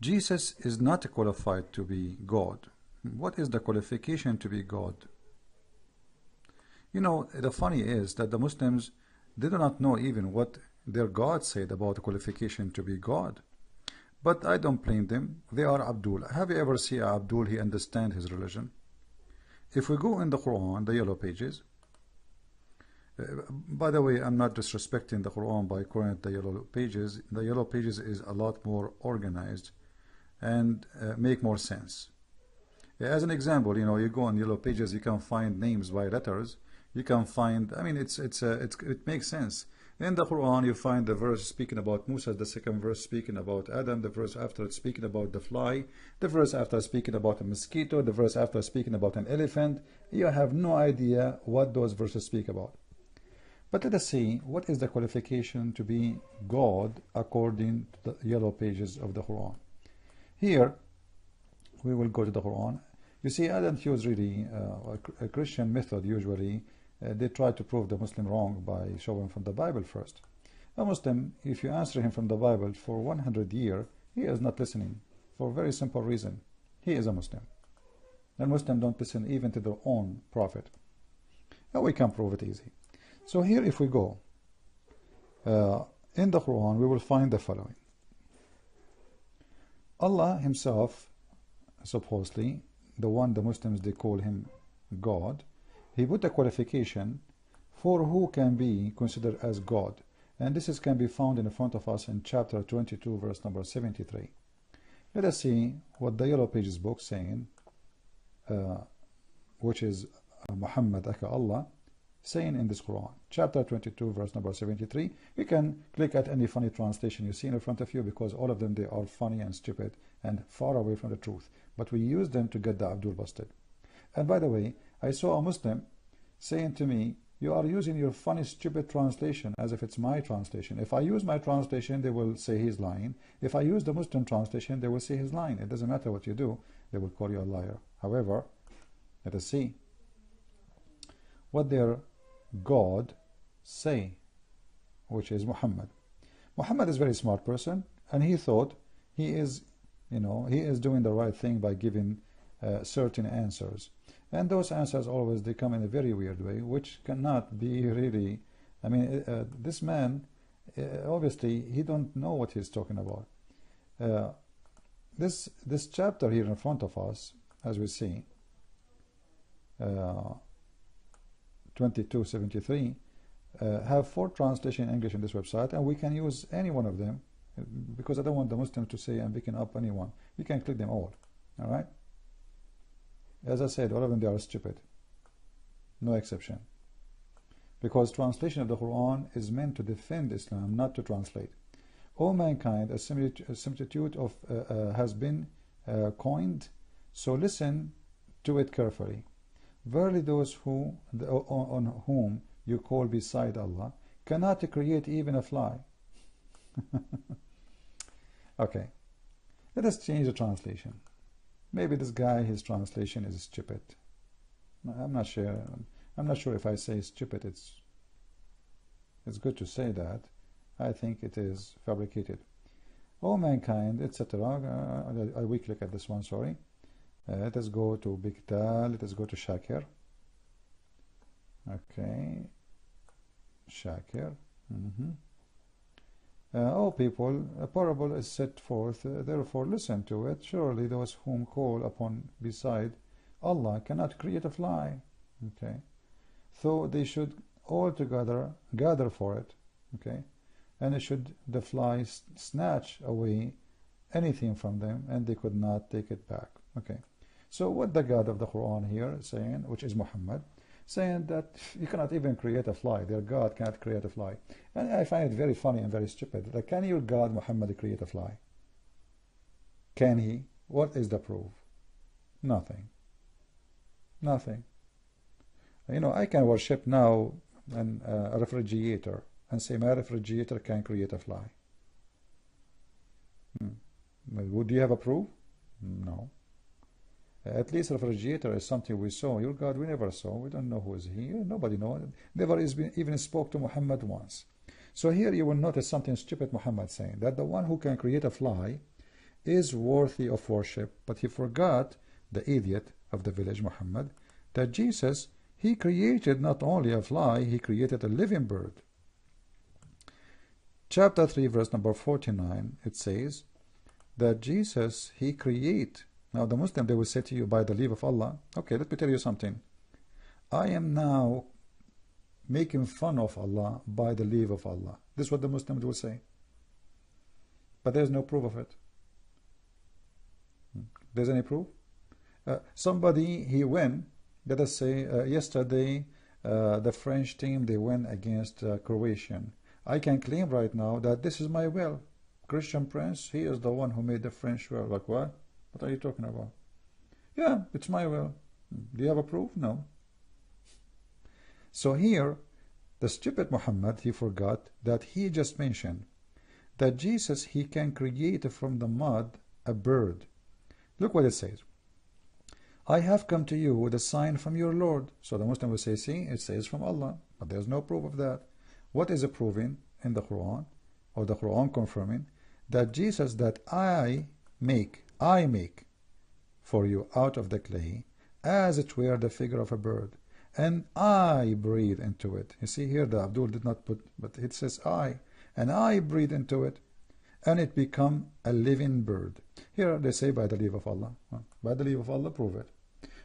Jesus is not qualified to be God. What is the qualification to be God? You know, the funny is that the Muslims, they do not know even what their God said about the qualification to be God. But I don't blame them. They are Abdul. Have you ever seen Abdul? He understands his religion. If we go in the Quran, the yellow pages, by the way, I'm not disrespecting the Quran by calling it the yellow pages. The yellow pages is a lot more organized and make more sense. As an example, you know, you go on yellow pages, you can find names by letters. You can find, I mean, it makes sense. In the Quran, you find the verse speaking about Musa, the second verse speaking about Adam, the verse after it's speaking about the fly, the verse after speaking about a mosquito, the verse after speaking about an elephant. You have no idea what those verses speak about. But let us see, what is the qualification to be God according to the yellow pages of the Quran? Here, we will go to the Quran. You see, I don't use really a Christian method usually. They try to prove the Muslim wrong by showing from the Bible first. A Muslim, if you answer him from the Bible for 100 years, he is not listening for a very simple reason. He is a Muslim. And Muslims don't listen even to their own prophet. And we can prove it easy. So here if we go in the Quran, we will find the following. Allah himself, supposedly, the one the Muslims they call him God, he put a qualification for who can be considered as God, and this can be found in front of us in chapter 22 verse number 73. Let us see what the yellow pages book saying, which is Muhammad aka Allah, saying in this Quran, chapter 22 verse number 73. You can click at any funny translation you see in front of you, because all of them, they are funny and stupid and far away from the truth, but we use them to get the Abdul busted. And by the way, I saw a Muslim saying to me, you are using your funny stupid translation as if it's my translation. If I use my translation, they will say he's lying. If I use the Muslim translation, they will say he's lying. It doesn't matter what you do, they will call you a liar. However, let us see what their God say, which is Muhammad. Muhammad is a very smart person, and he thought he is, you know, he is doing the right thing by giving certain answers. And those answers always, they come in a very weird way, which cannot be really, I mean, this man, obviously, he don't know what he's talking about. This chapter here in front of us, as we see, 2273, have 4 translations in English in this website, and we can use any one of them, because I don't want the Muslims to say I'm picking up anyone. You can click them all right? As I said, all of them, they are stupid, no exception, because translation of the Quran is meant to defend Islam, not to translate. O mankind, a similitude of has been coined, so listen to it carefully. Verily those who on whom you call beside Allah cannot create even a fly. Okay, let us change the translation. Maybe this guy, his translation is stupid. I'm not sure. I'm not sure if I say stupid, it's good to say that. I think it is fabricated. O mankind, etc. We click at this one, sorry. Let us go to buktikan. Let us go to shakir. Okay, shakir. O people, a parable is set forth, therefore listen to it. Surely those whom call upon beside Allah cannot create a fly. Okay, so they should all together gather for it. Okay, and should the fly snatch away anything from them, and they could not take it back. Okay, so what the God of the Quran here is saying, which is Muhammad, saying that you cannot even create a fly. Their God cannot create a fly. And I find it very funny and very stupid. Like, can your God Muhammad create a fly? Can he? What is the proof? Nothing. Nothing. You know, I can worship now a refrigerator and say my refrigerator can create a fly. Would you have a proof? No. At least refrigerator is something we saw. Your God we never saw. We don't know who is he. Nobody knows. Never even spoke to Muhammad once. So here you will notice something stupid Muhammad saying, that the one who can create a fly is worthy of worship. But he forgot, the idiot of the village Muhammad, that Jesus, he created not only a fly, he created a living bird. Chapter 3, verse number 49, it says that Jesus, he create. Now the Muslim, they will say to you, by the leave of Allah. Okay, let me tell you something. I am now making fun of Allah by the leave of Allah. This is what the Muslims will say. But there's no proof of it. There's any proof? Somebody, he won, let us say, yesterday, the French team, they won against Croatian. I can claim right now that this is my will. Christian Prince, he is the one who made the French will. Like what? What are you talking about? Yeah, it's my will. Do you have a proof? No. So here, the stupid Muhammad, he forgot that he just mentioned that Jesus, he can create from the mud a bird. Look what it says. I have come to you with a sign from your Lord. So the Muslim will say, see, it says from Allah, but there's no proof of that. What is it proving in the Quran, or the Quran confirming that Jesus, that I make for you out of the clay, as it were the figure of a bird, and I breathe into it. You see here, the Abdul did not put, but it says I, and I breathe into it, and it become a living bird. Here they say by the leave of Allah. By the leave of Allah, prove it.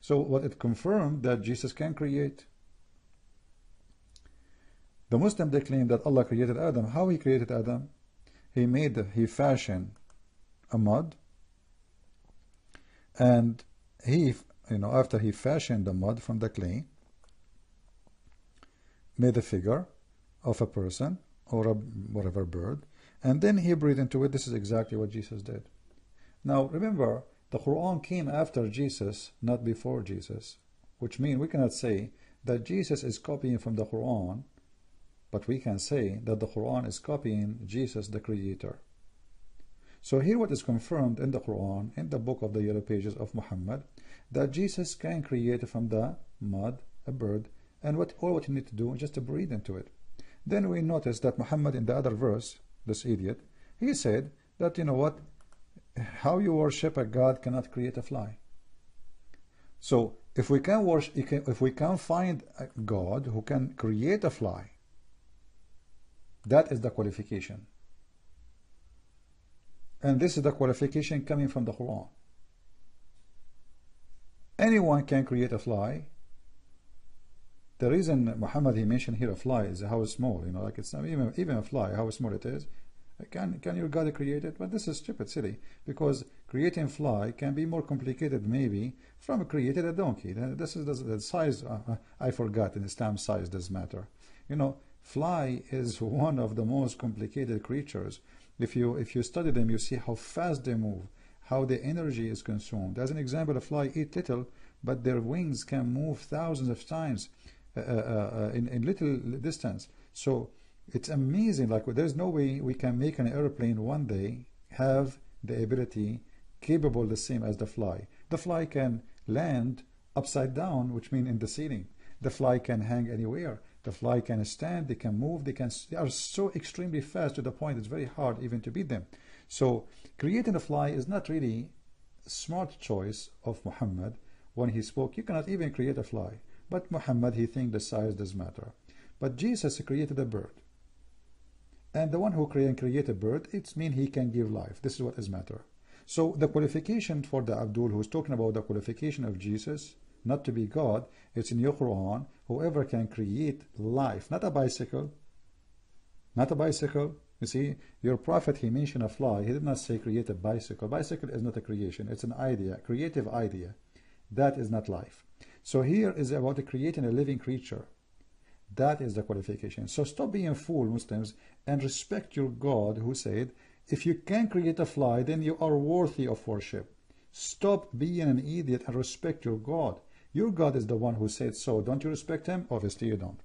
So what it confirmed that Jesus can create. The Muslim, they claim that Allah created Adam. How he created Adam? He fashioned a mud, and he, after he fashioned the mud from the clay, made a figure of a person or a whatever bird, and then he breathed into it. This is exactly what Jesus did. Now remember, the Quran came after Jesus, not before Jesus, which means we cannot say that Jesus is copying from the Quran, but we can say that the Quran is copying Jesus, the Creator. So here what is confirmed in the Quran, in the book of the yellow pages of Muhammad, that Jesus can create from the mud a bird, and all what you need to do is just to breathe into it. Then we notice that Muhammad, in the other verse, this idiot, he said that, you know what, how you worship a God cannot create a fly. So if we can worship, if we can find a God who can create a fly, that is the qualification. And this is the qualification coming from the Quran. Anyone can create a fly. The reason Muhammad, he mentioned here a fly is how small, like it's not even a fly, how small it is. Can your God create it? But this is stupid, silly, because creating fly can be more complicated maybe from creating a donkey. This is the size, I forgot, in Islam size does matter. Fly is one of the most complicated creatures. If you study them, you see how fast they move, how the energy is consumed. As an example, a fly eat little, but their wings can move thousands of times in little distance. So it's amazing. Like, there's no way we can make an airplane one day have the ability capable the same as the fly. The fly can land upside down, which means in the ceiling. The fly can hang anywhere. The fly can stand, they can move, they are so extremely fast to the point it's very hard even to beat them. So creating a fly is not really a smart choice of Muhammad when he spoke. You cannot even create a fly. But Muhammad, he thinks the size does matter. But Jesus created a bird. And the one who can create a bird, it means he can give life. This is what is matter. So the qualification for the Abdul, who's talking about the qualification of Jesus, not to be God, it's in your Quran. Whoever can create life, not a bicycle, not a bicycle. You see, your prophet, he mentioned a fly. He did not say create a bicycle. Bicycle is not a creation. It's an idea, creative idea. That is not life. So here is about creating a living creature. That is the qualification. So stop being fool, Muslims, and respect your God who said, if you can create a fly, then you are worthy of worship. Stop being an idiot and respect your God. Your God is the one who said so. Don't you respect him? Obviously you don't.